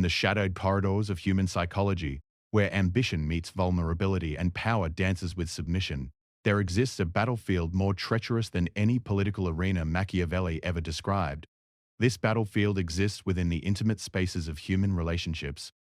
In the shadowed corridors of human psychology, where ambition meets vulnerability and power dances with submission, there exists a battlefield more treacherous than any political arena Machiavelli ever described. This battlefield exists within the intimate spaces of human relationships,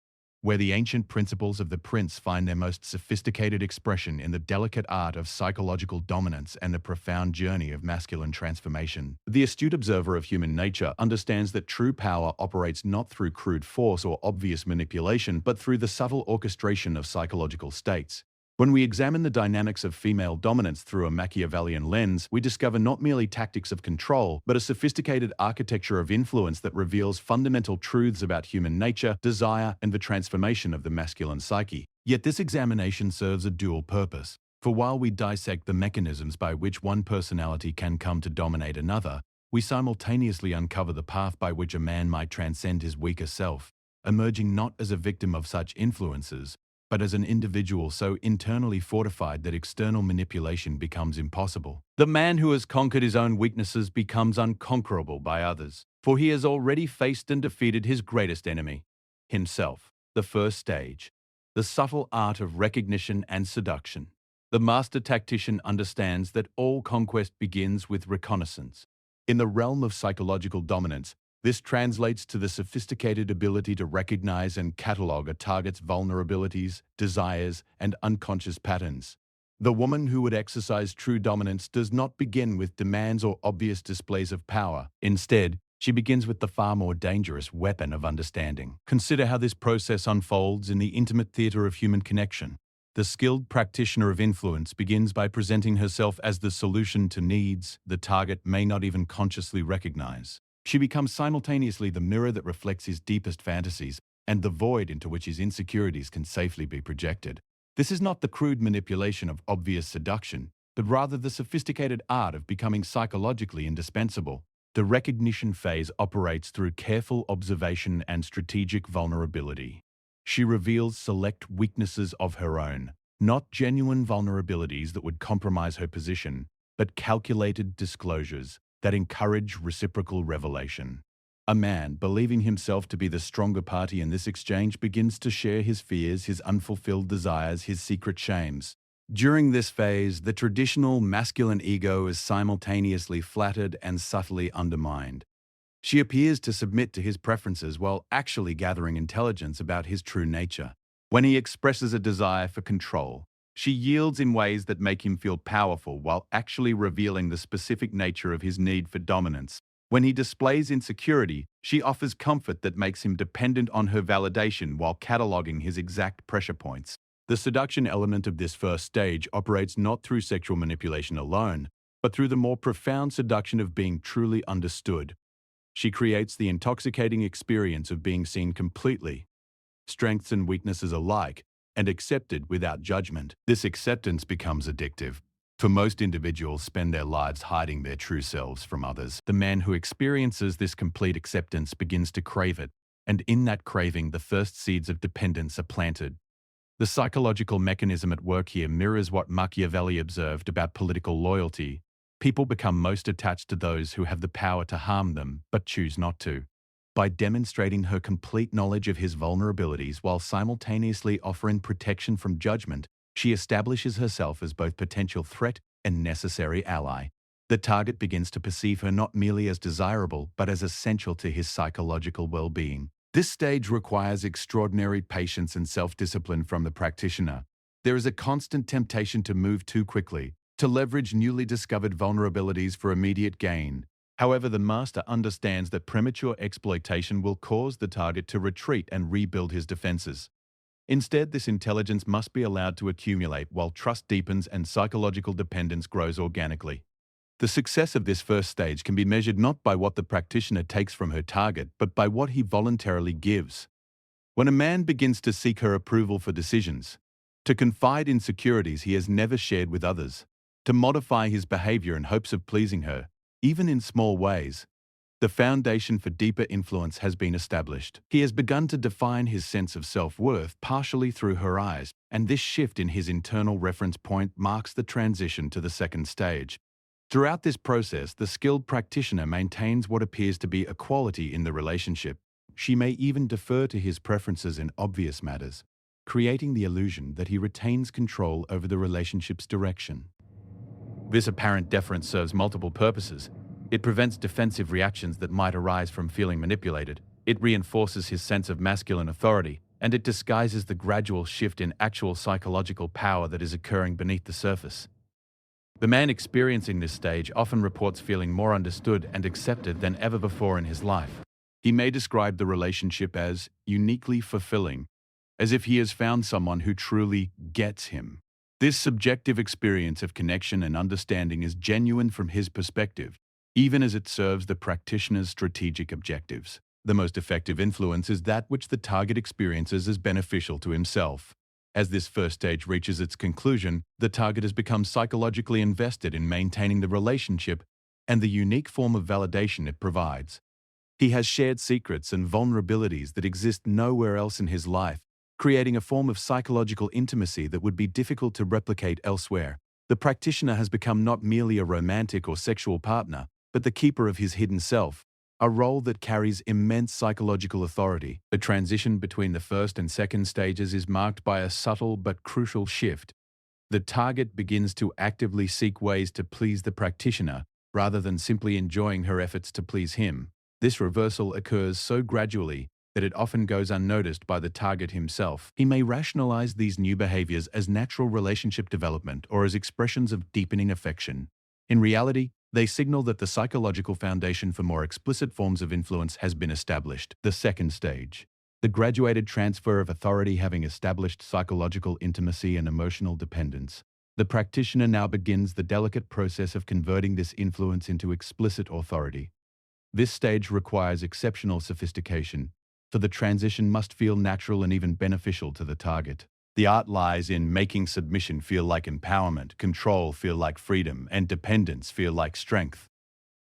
where the ancient principles of the prince find their most sophisticated expression in the delicate art of psychological dominance and the profound journey of masculine transformation. The astute observer of human nature understands that true power operates not through crude force or obvious manipulation, but through the subtle orchestration of psychological states. When we examine the dynamics of female dominance through a Machiavellian lens, we discover not merely tactics of control, but a sophisticated architecture of influence that reveals fundamental truths about human nature, desire, and the transformation of the masculine psyche. Yet this examination serves a dual purpose. For while we dissect the mechanisms by which one personality can come to dominate another, we simultaneously uncover the path by which a man might transcend his weaker self, emerging not as a victim of such influences, but as an individual so internally fortified that external manipulation becomes impossible. The man who has conquered his own weaknesses becomes unconquerable by others, for he has already faced and defeated his greatest enemy, himself. The first stage, the subtle art of recognition and seduction. The master tactician understands that all conquest begins with reconnaissance. In the realm of psychological dominance, this translates to the sophisticated ability to recognize and catalog a target's vulnerabilities, desires, and unconscious patterns. The woman who would exercise true dominance does not begin with demands or obvious displays of power. Instead, she begins with the far more dangerous weapon of understanding. Consider how this process unfolds in the intimate theater of human connection. The skilled practitioner of influence begins by presenting herself as the solution to needs the target may not even consciously recognize. She becomes simultaneously the mirror that reflects his deepest fantasies and the void into which his insecurities can safely be projected. This is not the crude manipulation of obvious seduction, but rather the sophisticated art of becoming psychologically indispensable. The recognition phase operates through careful observation and strategic vulnerability. She reveals select weaknesses of her own, not genuine vulnerabilities that would compromise her position, but calculated disclosures that encourage reciprocal revelation. A man, believing himself to be the stronger party in this exchange, begins to share his fears, his unfulfilled desires, his secret shames. During this phase, the traditional masculine ego is simultaneously flattered and subtly undermined. She appears to submit to his preferences while actually gathering intelligence about his true nature. When he expresses a desire for control, she yields in ways that make him feel powerful while actually revealing the specific nature of his need for dominance. When he displays insecurity, she offers comfort that makes him dependent on her validation while cataloging his exact pressure points. The seduction element of this first stage operates not through sexual manipulation alone, but through the more profound seduction of being truly understood. She creates the intoxicating experience of being seen completely, strengths and weaknesses alike, and accepted without judgment. This acceptance becomes addictive. For most individuals spend their lives hiding their true selves from others. The man who experiences this complete acceptance begins to crave it, and in that craving the first seeds of dependence are planted. The psychological mechanism at work here mirrors what Machiavelli observed about political loyalty. People become most attached to those who have the power to harm them, but choose not to. By demonstrating her complete knowledge of his vulnerabilities while simultaneously offering protection from judgment, she establishes herself as both potential threat and necessary ally. The target begins to perceive her not merely as desirable, but as essential to his psychological well-being. This stage requires extraordinary patience and self-discipline from the practitioner. There is a constant temptation to move too quickly, to leverage newly discovered vulnerabilities for immediate gain. However, the master understands that premature exploitation will cause the target to retreat and rebuild his defenses. Instead, this intelligence must be allowed to accumulate while trust deepens and psychological dependence grows organically. The success of this first stage can be measured not by what the practitioner takes from her target, but by what he voluntarily gives. When a man begins to seek her approval for decisions, to confide insecurities he has never shared with others, to modify his behavior in hopes of pleasing her, even in small ways, the foundation for deeper influence has been established. He has begun to define his sense of self-worth partially through her eyes, and this shift in his internal reference point marks the transition to the second stage. Throughout this process, the skilled practitioner maintains what appears to be equality in the relationship. She may even defer to his preferences in obvious matters, creating the illusion that he retains control over the relationship's direction. This apparent deference serves multiple purposes. It prevents defensive reactions that might arise from feeling manipulated. It reinforces his sense of masculine authority, and it disguises the gradual shift in actual psychological power that is occurring beneath the surface. The man experiencing this stage often reports feeling more understood and accepted than ever before in his life. He may describe the relationship as uniquely fulfilling, as if he has found someone who truly gets him. This subjective experience of connection and understanding is genuine from his perspective, even as it serves the practitioner's strategic objectives. The most effective influence is that which the target experiences as beneficial to himself. As this first stage reaches its conclusion, the target has become psychologically invested in maintaining the relationship and the unique form of validation it provides. He has shared secrets and vulnerabilities that exist nowhere else in his life, creating a form of psychological intimacy that would be difficult to replicate elsewhere. The practitioner has become not merely a romantic or sexual partner, but the keeper of his hidden self, a role that carries immense psychological authority. The transition between the first and second stages is marked by a subtle but crucial shift. The target begins to actively seek ways to please the practitioner, rather than simply enjoying her efforts to please him. This reversal occurs so gradually that it often goes unnoticed by the target himself. He may rationalize these new behaviors as natural relationship development or as expressions of deepening affection. In reality, they signal that the psychological foundation for more explicit forms of influence has been established. The second stage, the graduated transfer of authority. Having established psychological intimacy and emotional dependence, the practitioner now begins the delicate process of converting this influence into explicit authority. This stage requires exceptional sophistication, for the transition must feel natural and even beneficial to the target. The art lies in making submission feel like empowerment, control feel like freedom, and dependence feel like strength.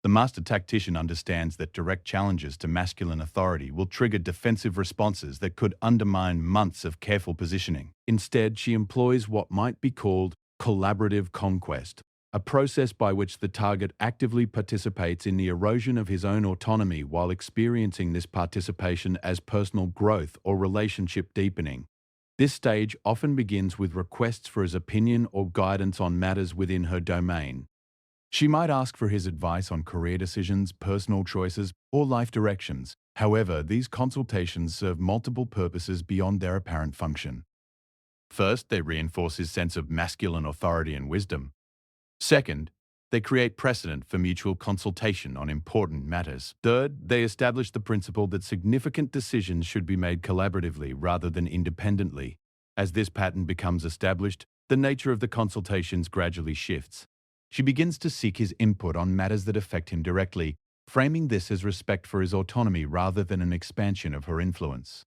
The master tactician understands that direct challenges to masculine authority will trigger defensive responses that could undermine months of careful positioning. Instead, she employs what might be called collaborative conquest, a process by which the target actively participates in the erosion of his own autonomy while experiencing this participation as personal growth or relationship deepening. This stage often begins with requests for his opinion or guidance on matters within her domain. She might ask for his advice on career decisions, personal choices, or life directions. However, these consultations serve multiple purposes beyond their apparent function. First, they reinforce his sense of masculine authority and wisdom. Second, they create precedent for mutual consultation on important matters. Third, they establish the principle that significant decisions should be made collaboratively rather than independently. As this pattern becomes established, the nature of the consultations gradually shifts. She begins to seek his input on matters that affect him directly, framing this as respect for his autonomy rather than an expansion of her influence.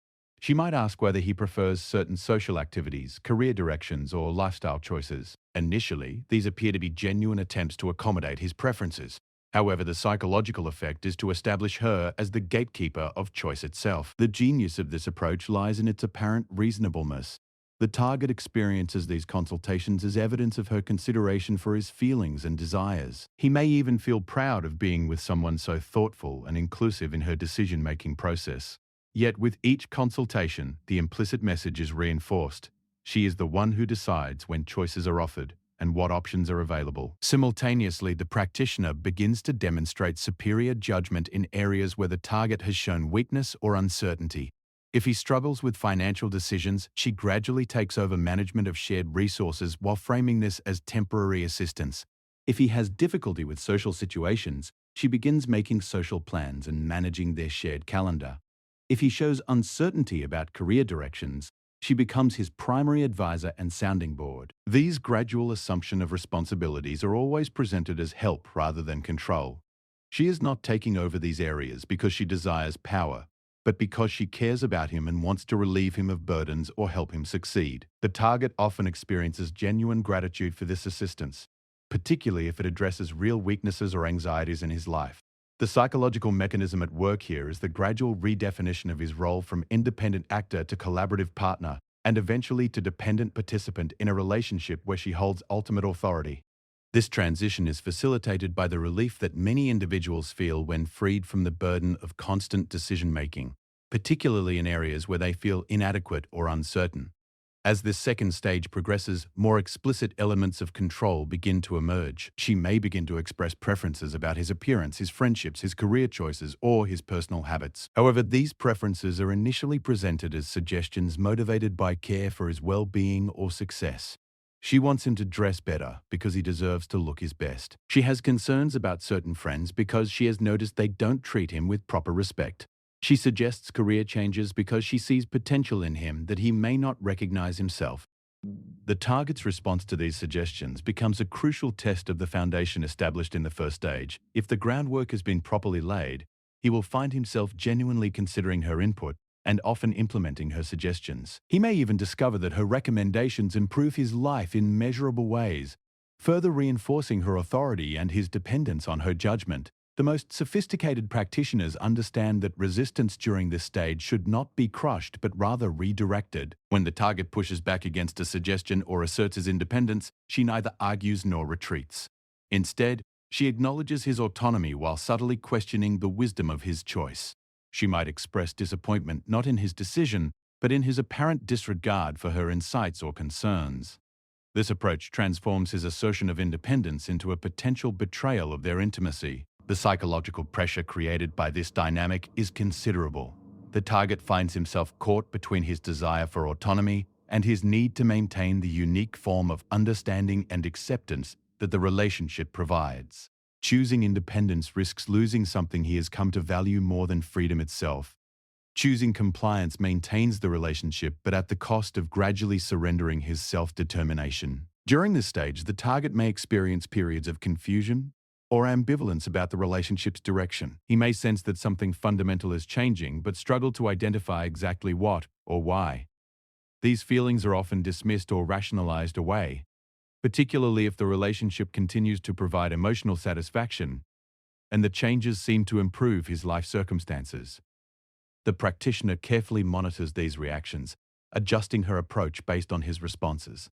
She might ask whether he prefers certain social activities, career directions, or lifestyle choices. Initially, these appear to be genuine attempts to accommodate his preferences. However, the psychological effect is to establish her as the gatekeeper of choice itself. The genius of this approach lies in its apparent reasonableness. The target experiences these consultations as evidence of her consideration for his feelings and desires. He may even feel proud of being with someone so thoughtful and inclusive in her decision-making process. Yet with each consultation, the implicit message is reinforced. She is the one who decides when choices are offered and what options are available. Simultaneously, the practitioner begins to demonstrate superior judgment in areas where the target has shown weakness or uncertainty. If he struggles with financial decisions, she gradually takes over management of shared resources while framing this as temporary assistance. If he has difficulty with social situations, she begins making social plans and managing their shared calendar. If he shows uncertainty about career directions, she becomes his primary advisor and sounding board. These gradual assumption of responsibilities are always presented as help rather than control. She is not taking over these areas because she desires power, but because she cares about him and wants to relieve him of burdens or help him succeed. The target often experiences genuine gratitude for this assistance, particularly if it addresses real weaknesses or anxieties in his life. The psychological mechanism at work here is the gradual redefinition of his role from independent actor to collaborative partner, and eventually to dependent participant in a relationship where she holds ultimate authority. This transition is facilitated by the relief that many individuals feel when freed from the burden of constant decision-making. particularly in areas where they feel inadequate or uncertain. As this second stage progresses, more explicit elements of control begin to emerge. She may begin to express preferences about his appearance, his friendships, his career choices, or his personal habits. However, these preferences are initially presented as suggestions motivated by care for his well-being or success. She wants him to dress better because he deserves to look his best. She has concerns about certain friends because she has noticed they don't treat him with proper respect. She suggests career changes because she sees potential in him that he may not recognize himself. The target's response to these suggestions becomes a crucial test of the foundation established in the first stage. If the groundwork has been properly laid, he will find himself genuinely considering her input and often implementing her suggestions. He may even discover that her recommendations improve his life in measurable ways, further reinforcing her authority and his dependence on her judgment. The most sophisticated practitioners understand that resistance during this stage should not be crushed but rather redirected. When the target pushes back against a suggestion or asserts his independence, she neither argues nor retreats. Instead, she acknowledges his autonomy while subtly questioning the wisdom of his choice. She might express disappointment not in his decision, but in his apparent disregard for her insights or concerns. This approach transforms his assertion of independence into a potential betrayal of their intimacy. The psychological pressure created by this dynamic is considerable. The target finds himself caught between his desire for autonomy and his need to maintain the unique form of understanding and acceptance that the relationship provides. Choosing independence risks losing something he has come to value more than freedom itself. Choosing compliance maintains the relationship, but at the cost of gradually surrendering his self-determination. During this stage, the target may experience periods of confusion or ambivalence about the relationship's direction. He may sense that something fundamental is changing, but struggle to identify exactly what or why. These feelings are often dismissed or rationalized away, particularly if the relationship continues to provide emotional satisfaction and the changes seem to improve his life circumstances. The practitioner carefully monitors these reactions, adjusting her approach based on his responses.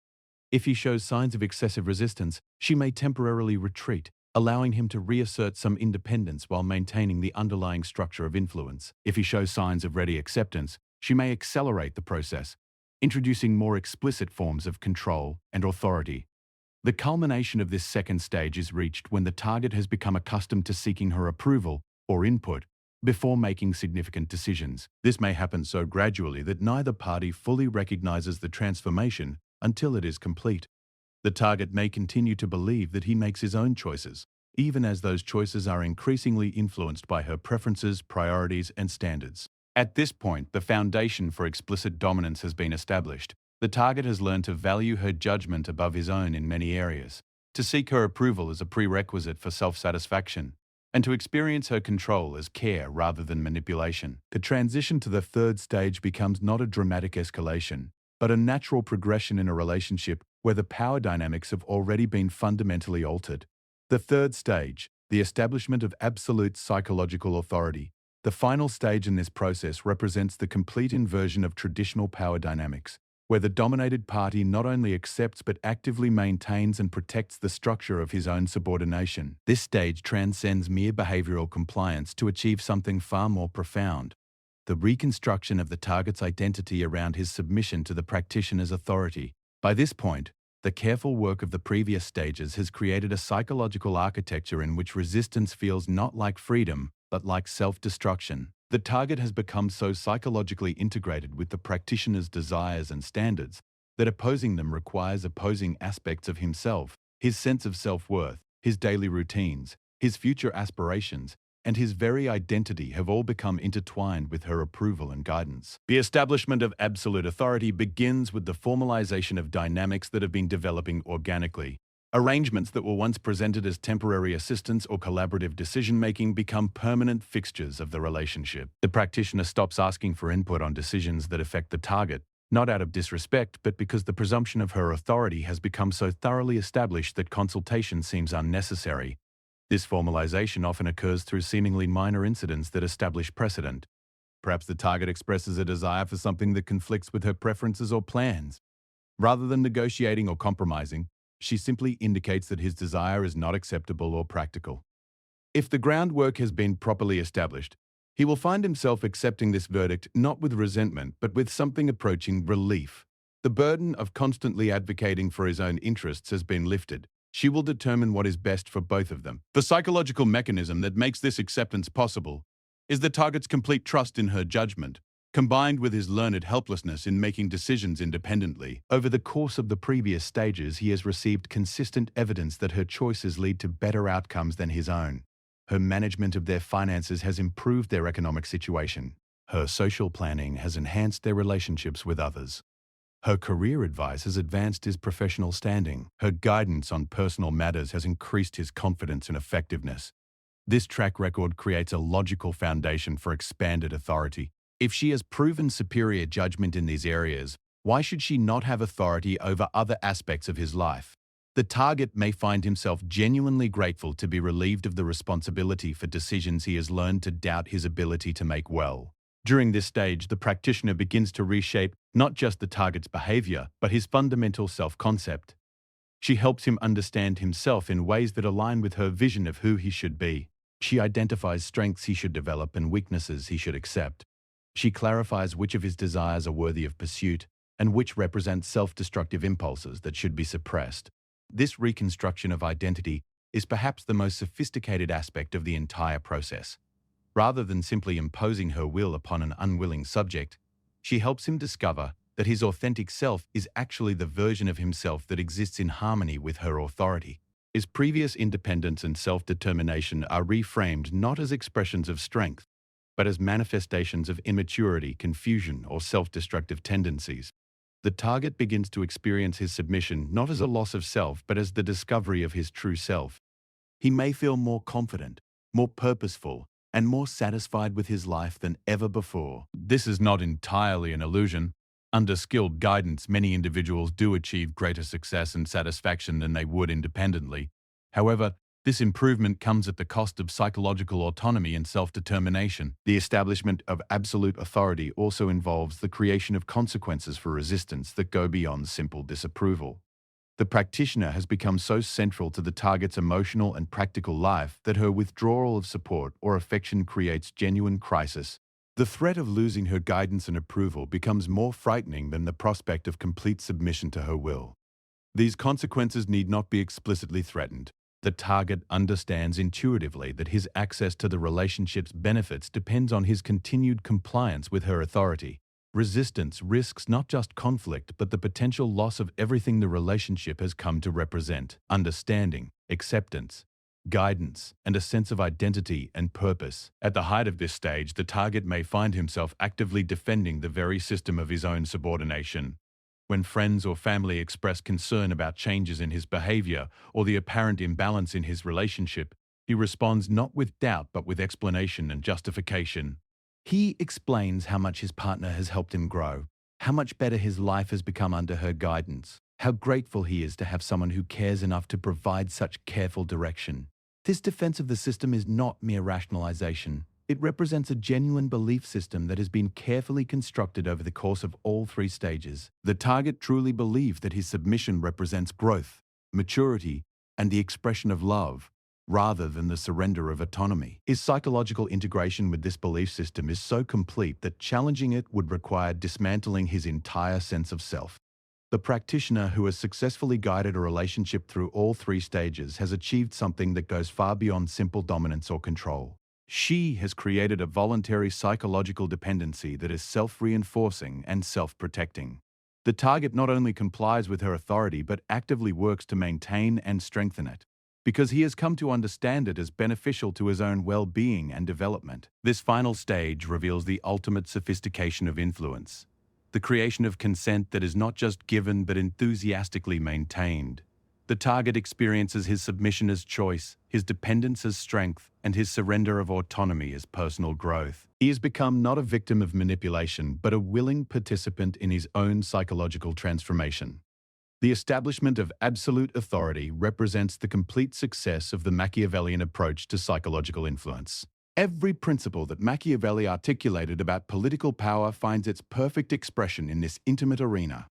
If he shows signs of excessive resistance, she may temporarily retreat, allowing him to reassert some independence while maintaining the underlying structure of influence. If he shows signs of ready acceptance, she may accelerate the process, introducing more explicit forms of control and authority. The culmination of this second stage is reached when the target has become accustomed to seeking her approval or input before making significant decisions. This may happen so gradually that neither party fully recognizes the transformation until it is complete. The target may continue to believe that he makes his own choices, even as those choices are increasingly influenced by her preferences, priorities, and standards. At this point, the foundation for explicit dominance has been established. The target has learned to value her judgment above his own in many areas, to seek her approval as a prerequisite for self-satisfaction, and to experience her control as care rather than manipulation. The transition to the third stage becomes not a dramatic escalation, but a natural progression in a relationship where the power dynamics have already been fundamentally altered. The third stage, the establishment of absolute psychological authority. The final stage in this process represents the complete inversion of traditional power dynamics, where the dominated party not only accepts but actively maintains and protects the structure of his own subordination. This stage transcends mere behavioral compliance to achieve something far more profound: the reconstruction of the target's identity around his submission to the practitioner's authority. By this point, the careful work of the previous stages has created a psychological architecture in which resistance feels not like freedom, but like self-destruction. The target has become so psychologically integrated with the practitioner's desires and standards that opposing them requires opposing aspects of himself. His sense of self-worth, his daily routines, his future aspirations, and his very identity have all become intertwined with her approval and guidance. The establishment of absolute authority begins with the formalization of dynamics that have been developing organically. Arrangements that were once presented as temporary assistance or collaborative decision-making become permanent fixtures of the relationship. The practitioner stops asking for input on decisions that affect the target, not out of disrespect, but because the presumption of her authority has become so thoroughly established that consultation seems unnecessary. This formalization often occurs through seemingly minor incidents that establish precedent. Perhaps the target expresses a desire for something that conflicts with her preferences or plans. Rather than negotiating or compromising, she simply indicates that his desire is not acceptable or practical. If the groundwork has been properly established, He will find himself accepting this verdict not with resentment, but with something approaching relief. The burden of constantly advocating for his own interests has been lifted. She will determine what is best for both of them. The psychological mechanism that makes this acceptance possible is the target's complete trust in her judgment, combined with his learned helplessness in making decisions independently. Over the course of the previous stages, he has received consistent evidence that her choices lead to better outcomes than his own. Her management of their finances has improved their economic situation. Her social planning has enhanced their relationships with others. Her career advice has advanced his professional standing. Her guidance on personal matters has increased his confidence and effectiveness. This track record creates a logical foundation for expanded authority. If she has proven superior judgment in these areas, why should she not have authority over other aspects of his life? The target may find himself genuinely grateful to be relieved of the responsibility for decisions he has learned to doubt his ability to make well. During this stage, the practitioner begins to reshape not just the target's behavior, but his fundamental self-concept. She helps him understand himself in ways that align with her vision of who he should be. She identifies strengths he should develop and weaknesses he should accept. She clarifies which of his desires are worthy of pursuit and which represent self-destructive impulses that should be suppressed. This reconstruction of identity is perhaps the most sophisticated aspect of the entire process. Rather than simply imposing her will upon an unwilling subject, she helps him discover that his authentic self is actually the version of himself that exists in harmony with her authority. His previous independence and self-determination are reframed not as expressions of strength, but as manifestations of immaturity, confusion, or self-destructive tendencies. The target begins to experience his submission not as a loss of self, but as the discovery of his true self. He may feel more confident, more purposeful, and more satisfied with his life than ever before. This is not entirely an illusion. Under skilled guidance, many individuals do achieve greater success and satisfaction than they would independently. However, this improvement comes at the cost of psychological autonomy and self-determination. The establishment of absolute authority also involves the creation of consequences for resistance that go beyond simple disapproval. The practitioner has become so central to the target's emotional and practical life that her withdrawal of support or affection creates genuine crisis. The threat of losing her guidance and approval becomes more frightening than the prospect of complete submission to her will. These consequences need not be explicitly threatened. The target understands intuitively that his access to the relationship's benefits depends on his continued compliance with her authority. Resistance risks not just conflict, but the potential loss of everything the relationship has come to represent: understanding, acceptance, guidance, and a sense of identity and purpose. At the height of this stage, the target may find himself actively defending the very system of his own subordination. When friends or family express concern about changes in his behavior or the apparent imbalance in his relationship, he responds not with doubt but with explanation and justification. He explains how much his partner has helped him grow, how much better his life has become under her guidance, how grateful he is to have someone who cares enough to provide such careful direction. This defense of the system is not mere rationalization. It represents a genuine belief system that has been carefully constructed over the course of all three stages. The target truly believes that his submission represents growth, maturity, and the expression of love, rather than the surrender of autonomy. His psychological integration with this belief system is so complete that challenging it would require dismantling his entire sense of self. The practitioner who has successfully guided a relationship through all three stages has achieved something that goes far beyond simple dominance or control. She has created a voluntary psychological dependency that is self-reinforcing and self-protecting. The target not only complies with her authority but actively works to maintain and strengthen it, because he has come to understand it as beneficial to his own well-being and development. This final stage reveals the ultimate sophistication of influence, the creation of consent that is not just given but enthusiastically maintained. The target experiences his submission as choice, his dependence as strength, and his surrender of autonomy as personal growth. He has become not a victim of manipulation, but a willing participant in his own psychological transformation. The establishment of absolute authority represents the complete success of the Machiavellian approach to psychological influence. Every principle that Machiavelli articulated about political power finds its perfect expression in this intimate arena.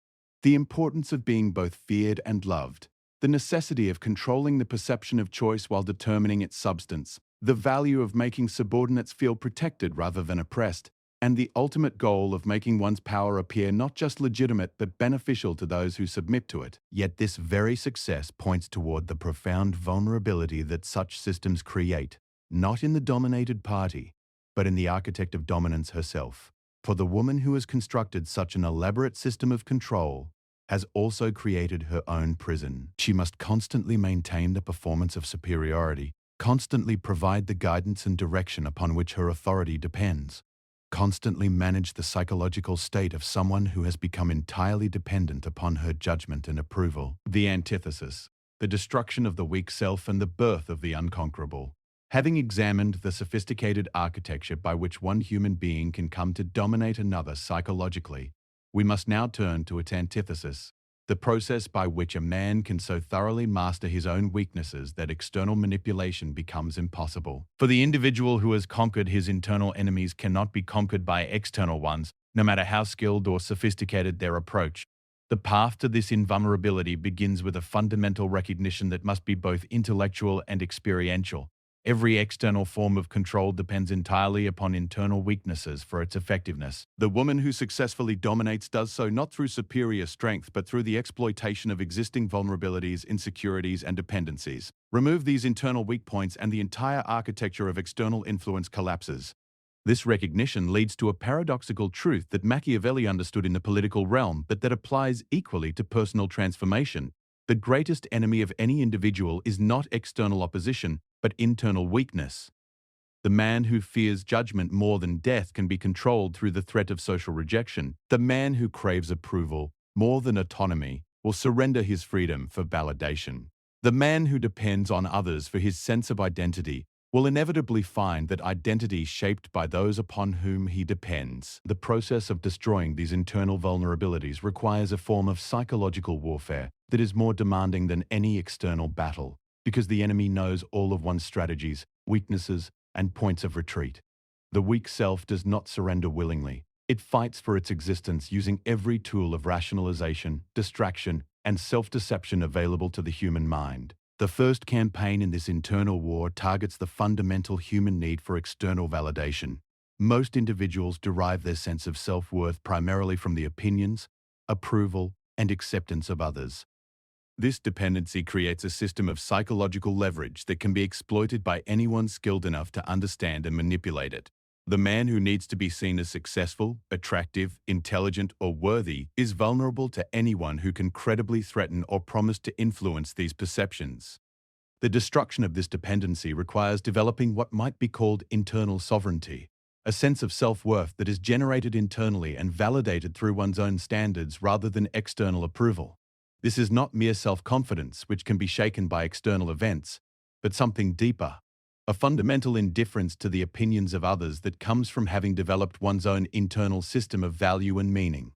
The importance of being both feared and loved, the necessity of controlling the perception of choice while determining its substance, the value of making subordinates feel protected rather than oppressed, and the ultimate goal of making one's power appear not just legitimate but beneficial to those who submit to it. Yet this very success points toward the profound vulnerability that such systems create, not in the dominated party, but in the architect of dominance herself. For the woman who has constructed such an elaborate system of control has also created her own prison. She must constantly maintain the performance of superiority, constantly provide the guidance and direction upon which her authority depends, constantly manage the psychological state of someone who has become entirely dependent upon her judgment and approval. The antithesis, the destruction of the weak self and the birth of the unconquerable. Having examined the sophisticated architecture by which one human being can come to dominate another psychologically, we must now turn to its antithesis, the process by which a man can so thoroughly master his own weaknesses that external manipulation becomes impossible. For the individual who has conquered his internal enemies cannot be conquered by external ones, no matter how skilled or sophisticated their approach. The path to this invulnerability begins with a fundamental recognition that must be both intellectual and experiential. Every external form of control depends entirely upon internal weaknesses for its effectiveness. The woman who successfully dominates does so not through superior strength but through the exploitation of existing vulnerabilities, insecurities, and dependencies. Remove these internal weak points and the entire architecture of external influence collapses. This recognition leads to a paradoxical truth that Machiavelli understood in the political realm, but that applies equally to personal transformation. The greatest enemy of any individual is not external opposition, but internal weakness. The man who fears judgment more than death can be controlled through the threat of social rejection. The man who craves approval more than autonomy will surrender his freedom for validation. The man who depends on others for his sense of identity will inevitably find that identity is shaped by those upon whom he depends. The process of destroying these internal vulnerabilities requires a form of psychological warfare that is more demanding than any external battle, because the enemy knows all of one's strategies, weaknesses, and points of retreat. The weak self does not surrender willingly. It fights for its existence using every tool of rationalization, distraction, and self-deception available to the human mind. The first campaign in this internal war targets the fundamental human need for external validation. Most individuals derive their sense of self-worth primarily from the opinions, approval, and acceptance of others. This dependency creates a system of psychological leverage that can be exploited by anyone skilled enough to understand and manipulate it. The man who needs to be seen as successful, attractive, intelligent, or worthy is vulnerable to anyone who can credibly threaten or promise to influence these perceptions. The destruction of this dependency requires developing what might be called internal sovereignty, a sense of self-worth that is generated internally and validated through one's own standards rather than external approval. This is not mere self-confidence, which can be shaken by external events, but something deeper, a fundamental indifference to the opinions of others that comes from having developed one's own internal system of value and meaning.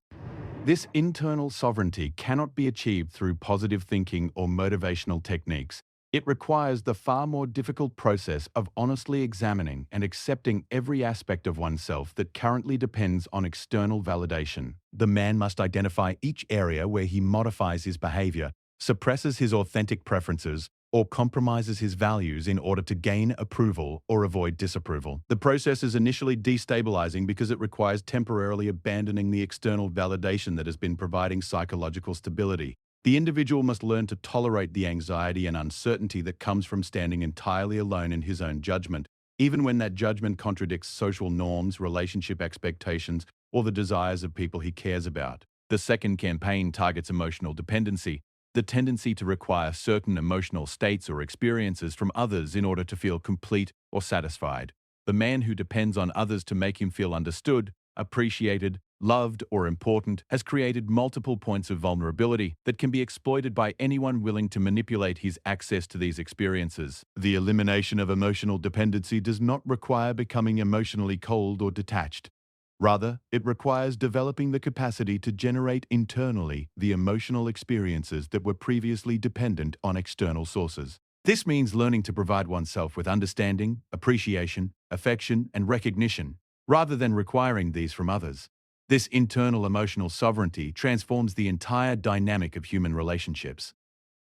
This internal sovereignty cannot be achieved through positive thinking or motivational techniques. It requires the far more difficult process of honestly examining and accepting every aspect of oneself that currently depends on external validation. The man must identify each area where he modifies his behavior, suppresses his authentic preferences, or compromises his values in order to gain approval or avoid disapproval. The process is initially destabilizing because it requires temporarily abandoning the external validation that has been providing psychological stability. The individual must learn to tolerate the anxiety and uncertainty that comes from standing entirely alone in his own judgment, even when that judgment contradicts social norms, relationship expectations, or the desires of people he cares about. The second campaign targets emotional dependency, the tendency to require certain emotional states or experiences from others in order to feel complete or satisfied. The man who depends on others to make him feel understood, appreciated, loved, or important has created multiple points of vulnerability that can be exploited by anyone willing to manipulate his access to these experiences. The elimination of emotional dependency does not require becoming emotionally cold or detached. Rather, it requires developing the capacity to generate internally the emotional experiences that were previously dependent on external sources. This means learning to provide oneself with understanding, appreciation, affection, and recognition, rather than requiring these from others. This internal emotional sovereignty transforms the entire dynamic of human relationships.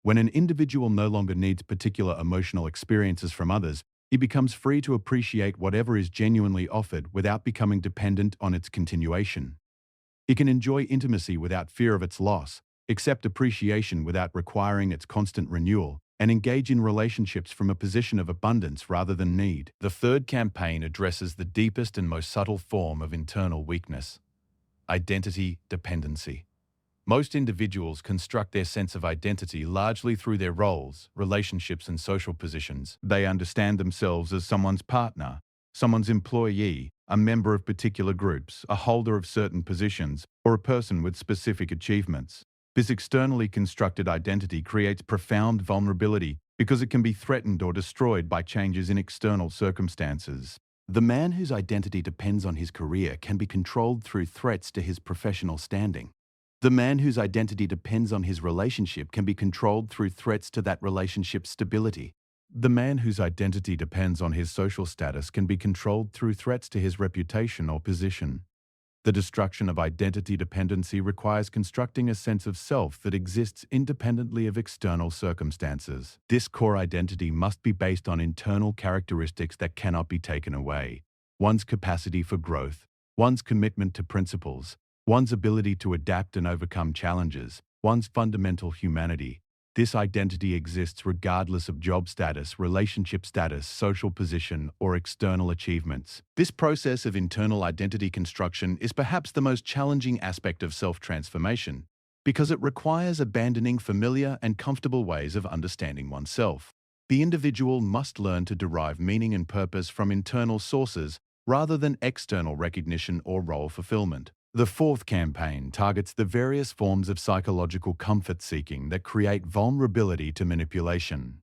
When an individual no longer needs particular emotional experiences from others, He becomes free to appreciate whatever is genuinely offered without becoming dependent on its continuation. He can enjoy intimacy without fear of its loss, accept appreciation without requiring its constant renewal, and engage in relationships from a position of abundance rather than need. The third campaign addresses the deepest and most subtle form of internal weakness: identity dependency. Most individuals construct their sense of identity largely through their roles, relationships, and social positions. They understand themselves as someone's partner, someone's employee, a member of particular groups, a holder of certain positions, or a person with specific achievements. This externally constructed identity creates profound vulnerability because it can be threatened or destroyed by changes in external circumstances. The man whose identity depends on his career can be controlled through threats to his professional standing. The man whose identity depends on his relationship can be controlled through threats to that relationship's stability. The man whose identity depends on his social status can be controlled through threats to his reputation or position. The destruction of identity dependency requires constructing a sense of self that exists independently of external circumstances. This core identity must be based on internal characteristics that cannot be taken away: one's capacity for growth, one's commitment to principles, one's ability to adapt and overcome challenges, one's fundamental humanity. This identity exists regardless of job status, relationship status, social position, or external achievements. This process of internal identity construction is perhaps the most challenging aspect of self-transformation, because it requires abandoning familiar and comfortable ways of understanding oneself. The individual must learn to derive meaning and purpose from internal sources rather than external recognition or role fulfillment. The fourth campaign targets the various forms of psychological comfort-seeking that create vulnerability to manipulation.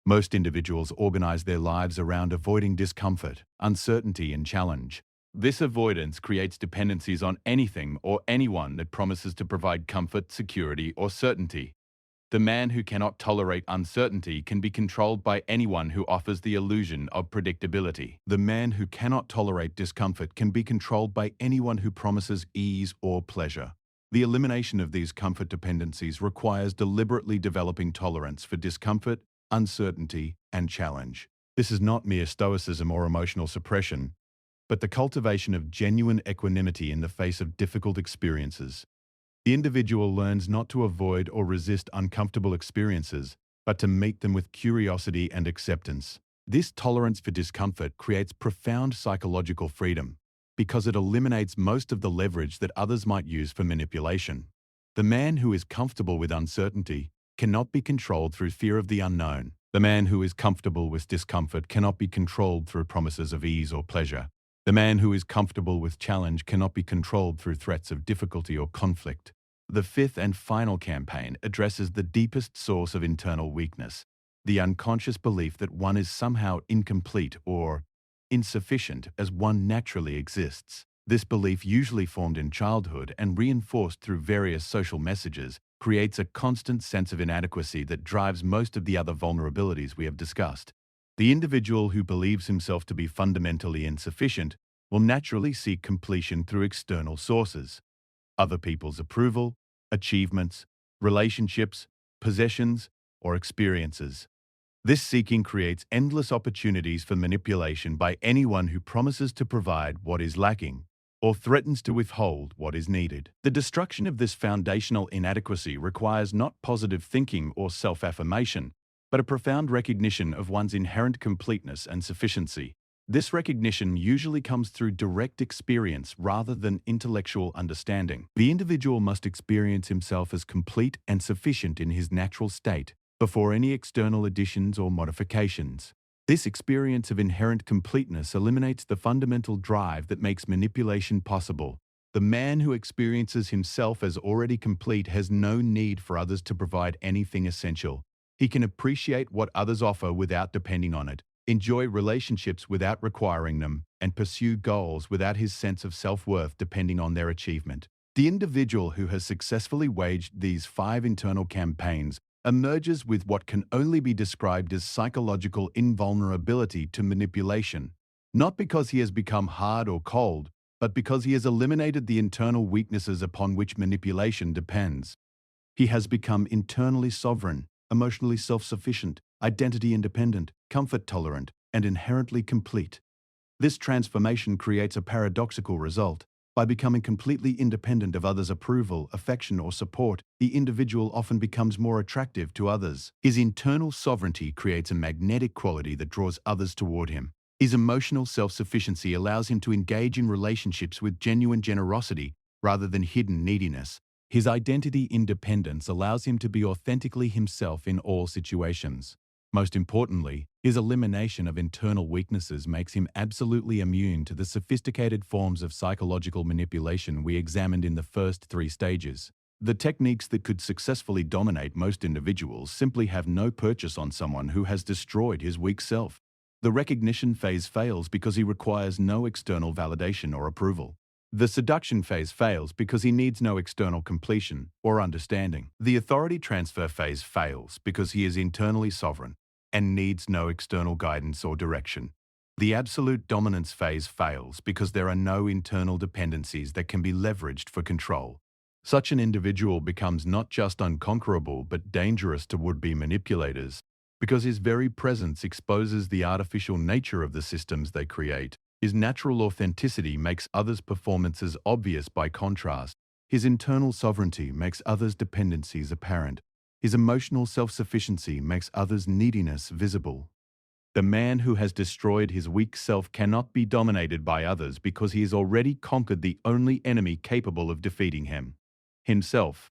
Most individuals organize their lives around avoiding discomfort, uncertainty, and challenge. This avoidance creates dependencies on anything or anyone that promises to provide comfort, security, or certainty. The man who cannot tolerate uncertainty can be controlled by anyone who offers the illusion of predictability. The man who cannot tolerate discomfort can be controlled by anyone who promises ease or pleasure. The elimination of these comfort dependencies requires deliberately developing tolerance for discomfort, uncertainty, and challenge. This is not mere stoicism or emotional suppression, but the cultivation of genuine equanimity in the face of difficult experiences. The individual learns not to avoid or resist uncomfortable experiences, but to meet them with curiosity and acceptance. This tolerance for discomfort creates profound psychological freedom, because it eliminates most of the leverage that others might use for manipulation. The man who is comfortable with uncertainty cannot be controlled through fear of the unknown. The man who is comfortable with discomfort cannot be controlled through promises of ease or pleasure. The man who is comfortable with challenge cannot be controlled through threats of difficulty or conflict. The fifth and final campaign addresses the deepest source of internal weakness: the unconscious belief that one is somehow incomplete or insufficient as one naturally exists. This belief, usually formed in childhood and reinforced through various social messages, creates a constant sense of inadequacy that drives most of the other vulnerabilities we have discussed. The individual who believes himself to be fundamentally insufficient will naturally seek completion through external sources: other people's approval, achievements, relationships, possessions, or experiences. This seeking creates endless opportunities for manipulation by anyone who promises to provide what is lacking or threatens to withhold what is needed. The destruction of this foundational inadequacy requires not positive thinking or self-affirmation, but a profound recognition of one's inherent completeness and sufficiency. This recognition usually comes through direct experience rather than intellectual understanding. The individual must experience himself as complete and sufficient in his natural state before any external additions or modifications. This experience of inherent completeness eliminates the fundamental drive that makes manipulation possible. The man who experiences himself as already complete has no need for others to provide anything essential. He can appreciate what others offer without depending on it, enjoy relationships without requiring them, and pursue goals without his sense of self-worth depending on their achievement. The individual who has successfully waged these 5 internal campaigns emerges with what can only be described as psychological invulnerability to manipulation, not because he has become hard or cold, but because he has eliminated the internal weaknesses upon which manipulation depends. He has become internally sovereign, emotionally self-sufficient, identity independent, comfort tolerant, and inherently complete. This transformation creates a paradoxical result. By becoming completely independent of others' approval, affection, or support, the individual often becomes more attractive to others. His internal sovereignty creates a magnetic quality that draws others toward him. His emotional self-sufficiency allows him to engage in relationships with genuine generosity rather than hidden neediness. His identity independence allows him to be authentically himself in all situations. Most importantly, his elimination of internal weaknesses makes him absolutely immune to the sophisticated forms of psychological manipulation we examined in the first 3 stages. The techniques that could successfully dominate most individuals simply have no purchase on someone who has destroyed his weak self. The recognition phase fails because he requires no external validation or approval. The seduction phase fails because he needs no external completion or understanding. The authority transfer phase fails because he is internally sovereign and needs no external guidance or direction. The absolute dominance phase fails because there are no internal dependencies that can be leveraged for control. Such an individual becomes not just unconquerable but dangerous to would-be manipulators, because his very presence exposes the artificial nature of the systems they create. His natural authenticity makes others' performances obvious by contrast. His internal sovereignty makes others' dependencies apparent. His emotional self-sufficiency makes others' neediness visible. The man who has destroyed his weak self cannot be dominated by others because he has already conquered the only enemy capable of defeating him: himself.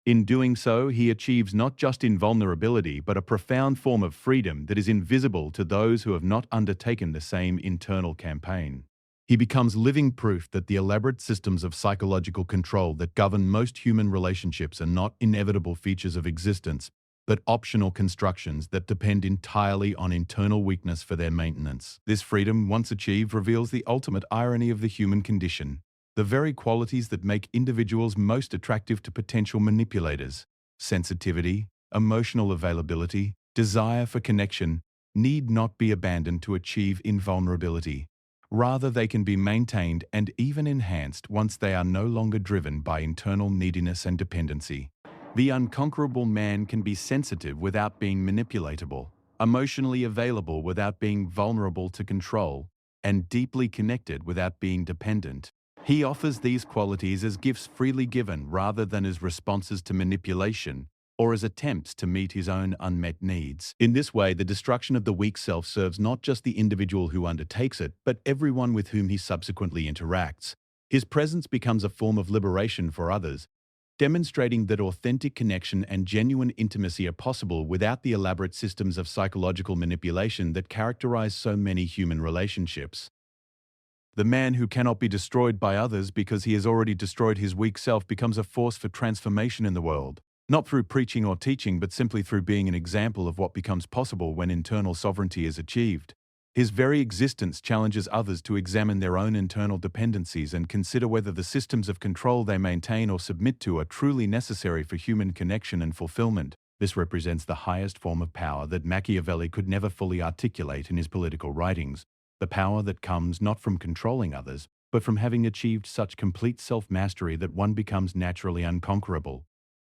In doing so, he achieves not just invulnerability but a profound form of freedom that is invisible to those who have not undertaken the same internal campaign. He becomes living proof that the elaborate systems of psychological control that govern most human relationships are not inevitable features of existence, but optional constructions that depend entirely on internal weakness for their maintenance. This freedom, once achieved, reveals the ultimate irony of the human condition. The very qualities that make individuals most attractive to potential manipulators, sensitivity, emotional availability, desire for connection, need not be abandoned to achieve invulnerability. Rather, they can be maintained and even enhanced once they are no longer driven by internal neediness and dependency. The unconquerable man can be sensitive without being manipulatable, emotionally available without being vulnerable to control, and deeply connected without being dependent. He offers these qualities as gifts freely given rather than as responses to manipulation or as attempts to meet his own unmet needs. In this way, the destruction of the weak self serves not just the individual who undertakes it, but everyone with whom he subsequently interacts. His presence becomes a form of liberation for others, demonstrating that authentic connection and genuine intimacy are possible without the elaborate systems of psychological manipulation that characterize so many human relationships. The man who cannot be destroyed by others because he has already destroyed his weak self becomes a force for transformation in the world, not through preaching or teaching, but simply through being an example of what becomes possible when internal sovereignty is achieved. His very existence challenges others to examine their own internal dependencies and consider whether the systems of control they maintain or submit to are truly necessary for human connection and fulfillment. This represents the highest form of power that Machiavelli could never fully articulate in his political writings, the power that comes not from controlling others, but from having achieved such complete self-mastery that one becomes naturally unconquerable.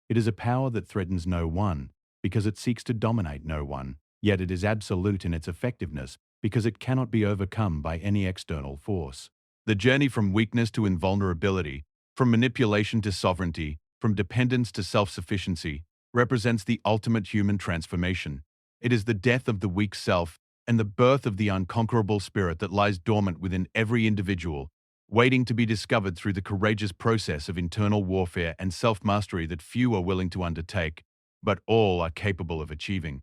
It is a power that threatens no one, because it seeks to dominate no one, yet it is absolute in its effectiveness, because it cannot be overcome by any external force. The journey from weakness to invulnerability, from manipulation to sovereignty, from dependence to self-sufficiency, represents the ultimate human transformation. It is the death of the weak self and the birth of the unconquerable spirit that lies dormant within every individual, waiting to be discovered through the courageous process of internal warfare and self-mastery that few are willing to undertake, but all are capable of achieving.